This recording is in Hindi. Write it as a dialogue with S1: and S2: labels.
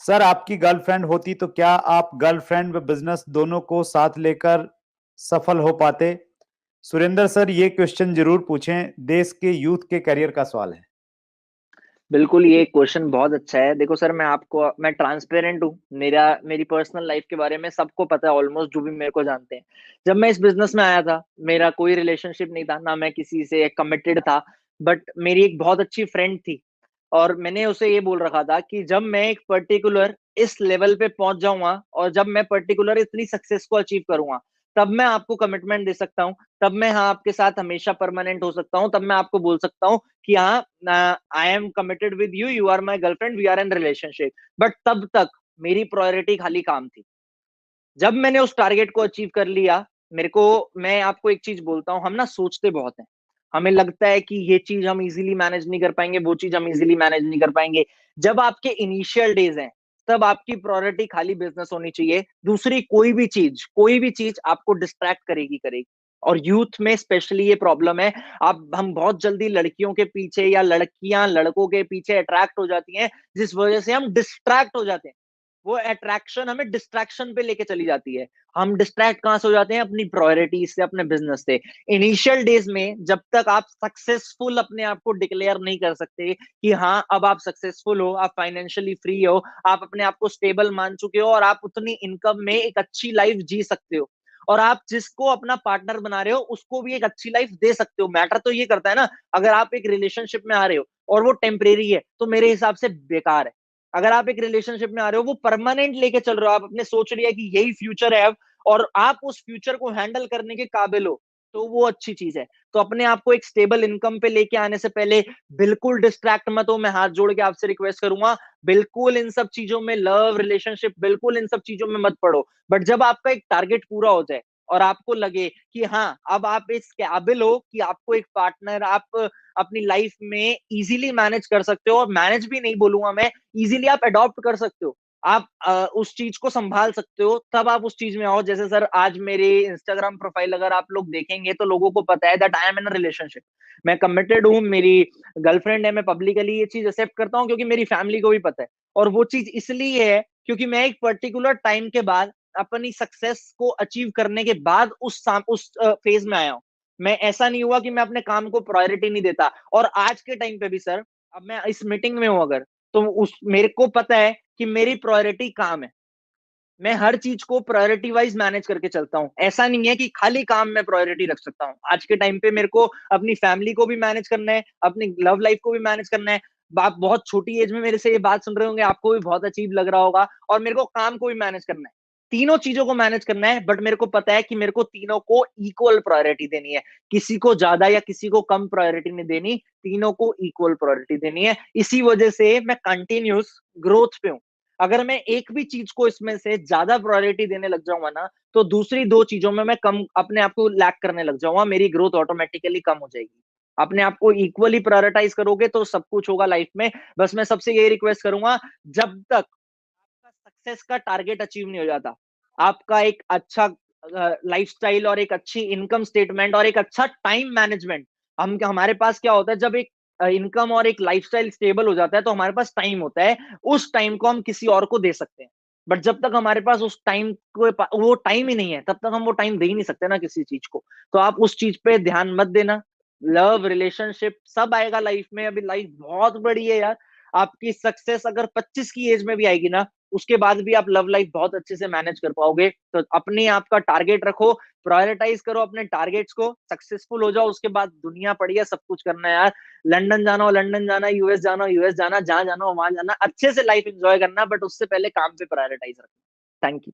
S1: सर आपकी गर्लफ्रेंड होती तो क्या आप गर्लफ्रेंड व बिजनेस दोनों को साथ लेकर सफल हो पाते? सुरेंद्र सर ये क्वेश्चन जरूर पूछें, देश के यूथ के करियर का सवाल है।
S2: बिल्कुल, ये क्वेश्चन बहुत अच्छा है। देखो सर, मैं ट्रांसपेरेंट हूँ। मेरी पर्सनल लाइफ के बारे में सबको पता है, ऑलमोस्ट जो भी मेरे को जानते हैं। जब मैं इस बिजनेस में आया था, मेरा कोई रिलेशनशिप नहीं था, ना मैं किसी से कमिटेड था। बट मेरी एक बहुत अच्छी फ्रेंड थी, और मैंने उसे ये बोल रखा था कि जब मैं एक पर्टिकुलर इस लेवल पे पहुंच जाऊंगा, और जब मैं पर्टिकुलर इतनी सक्सेस को अचीव करूंगा, तब मैं आपको कमिटमेंट दे सकता हूँ। तब मैं हाँ आपके साथ हमेशा परमानेंट हो सकता हूँ। तब मैं आपको बोल सकता हूँ कि हाँ, I am committed with you, you are my girlfriend, we are in relationship. But तब तक मेरी प्रायोरिटी खाली काम थी। जब मैंने उस टारगेट को अचीव कर लिया, मेरे को मैं आपको एक चीज बोलता हूँ, हम ना सोचते बहुत हैं। हमें लगता है कि ये चीज हम इजीली मैनेज नहीं कर पाएंगे, वो चीज हम इजीली मैनेज नहीं कर पाएंगे। जब आपके इनिशियल डेज हैं, तब आपकी प्रायोरिटी खाली बिजनेस होनी चाहिए। दूसरी कोई भी चीज आपको डिस्ट्रैक्ट करेगी करेगी। और यूथ में स्पेशली ये प्रॉब्लम है। आप हम बहुत जल्दी लड़कियों के पीछे, या लड़कियां लड़कों के पीछे अट्रैक्ट हो जाती हैं, जिस वजह से हम डिस्ट्रैक्ट हो जाते हैं। वो अट्रैक्शन हमें डिस्ट्रैक्शन पे लेके चली जाती है। हम डिस्ट्रैक्ट कहां से हो जाते हैं? अपनी प्रायोरिटीज से, अपने बिजनेस से। इनिशियल डेज में जब तक आप सक्सेसफुल अपने आप को डिक्लेयर नहीं कर सकते कि हाँ अब आप सक्सेसफुल हो, आप फाइनेंशियली फ्री हो, आप अपने आप को स्टेबल मान चुके हो, और आप उतनी इनकम में एक अच्छी लाइफ जी सकते हो, और आप जिसको अपना पार्टनर बना रहे हो उसको भी एक अच्छी लाइफ दे सकते हो। मैटर तो ये करता है ना। अगर आप एक रिलेशनशिप में आ रहे हो और वो टेम्परेरी है, तो मेरे हिसाब से बेकार है। अगर आप एक रिलेशनशिप में आ रहे हो, वो परमानेंट लेके चल रहे हो, आप अपने सोच रही है कि यही फ्यूचर है अब, और आप उस फ्यूचर को हैंडल करने के काबिल हो, तो वो अच्छी चीज है। तो अपने आप को एक स्टेबल इनकम पे लेके आने से पहले बिल्कुल डिस्ट्रैक्ट मत हो। मैं हाथ जोड़ के आपसे रिक्वेस्ट करूंगा, बिल्कुल इन सब चीजों में, लव रिलेशनशिप, बिल्कुल इन सब चीजों में मत पड़ो। बट जब आपका एक टारगेट पूरा हो जाए, और आपको लगे कि हाँ अब आप इस काबिल हो कि आपको एक पार्टनर आप अपनी लाइफ में इजीली मैनेज कर सकते हो, और मैनेज भी नहीं बोलूंगा मैं, इजीली आप अडॉप्ट कर सकते हो, आप उस चीज को संभाल सकते हो, तब आप उस चीज में आओ। जैसे सर, आज मेरे इंस्टाग्राम प्रोफाइल अगर आप लोग देखेंगे, तो लोगों को पता है that I am in relationship. मैं कमिटेड हूँ, मेरी गर्लफ्रेंड है। मैं पब्लिकली ये चीज एक्सेप्ट करता हूँ, क्योंकि मेरी फैमिली को भी पता है। और वो चीज इसलिए है क्योंकि मैं एक पर्टिकुलर टाइम के बाद, अपनी सक्सेस को अचीव करने के बाद, उस फेज में आया हूँ। मैं, ऐसा नहीं हुआ कि मैं अपने काम को प्रायोरिटी नहीं देता। और आज के टाइम पे भी सर, अब मैं इस मीटिंग में हूं अगर, तो उस मेरे को पता है कि मेरी प्रायोरिटी काम है। मैं हर चीज को प्रायोरिटी वाइज मैनेज करके चलता हूँ। ऐसा नहीं है कि खाली काम में प्रायोरिटी रख सकता हूँ। आज के टाइम पे मेरे को अपनी फैमिली को भी मैनेज करना है, अपनी लव लाइफ को भी मैनेज करना है। आप बहुत छोटी एज में मेरे से ये बात सुन रहे होंगे, आपको भी बहुत अजीब लग रहा होगा। और मेरे को काम को भी मैनेज करना है, तीनों चीजों को मैनेज करना है। बट मेरे को पता है कि मेरे को तीनों को इक्वल प्रायोरिटी देनी है। किसी को ज्यादा या किसी को कम प्रायोरिटी नहीं देनी, तीनों को इक्वल प्रायोरिटी देनी है। इसी वजह से मैं कंटिन्यूस ग्रोथ पे हूँ। अगर मैं एक भी चीज को इसमें से ज्यादा प्रायोरिटी देने लग जाऊंगा ना, तो दूसरी दो चीजों में मैं कम, अपने आप को लैक करने लग जाऊंगा, मेरी ग्रोथ ऑटोमेटिकली कम हो जाएगी। अपने आप को इक्वली प्रायोरिटाइज करोगे तो सब कुछ होगा लाइफ में। बस मैं सबसे यही रिक्वेस्ट करूंगा, जब तक आपका सक्सेस का टारगेट अचीव नहीं हो जाता, आपका एक अच्छा लाइफस्टाइल और एक अच्छी इनकम स्टेटमेंट और एक अच्छा टाइम मैनेजमेंट, हम हमारे पास क्या होता है, जब एक इनकम और एक लाइफस्टाइल स्टेबल हो जाता है, तो हमारे पास टाइम होता है। उस टाइम को हम किसी और को दे सकते हैं। बट जब तक हमारे पास उस टाइम को, वो टाइम ही नहीं है, तब तक हम वो टाइम दे ही नहीं सकते ना किसी चीज को। तो आप उस चीज पे ध्यान मत देना। लव रिलेशनशिप सब आएगा लाइफ में। अभी लाइफ बहुत बड़ी है यार। आपकी सक्सेस अगर 25 की एज में भी आएगी ना, उसके बाद भी आप लव लाइफ बहुत अच्छे से मैनेज कर पाओगे। तो अपने आप का टारगेट रखो, प्रायोरिटाइज करो अपने टारगेट्स को, सक्सेसफुल हो जाओ, उसके बाद दुनिया पड़ी है, सब कुछ करना है यार। लंदन जाना हो लंदन जाना, यूएस जाना हो यूएस जाना, जहां जाना हो वहां जाना, अच्छे से लाइफ एंजॉय करना, बट उससे पहले काम पे प्रायोरिटाइज रखना। Thank you.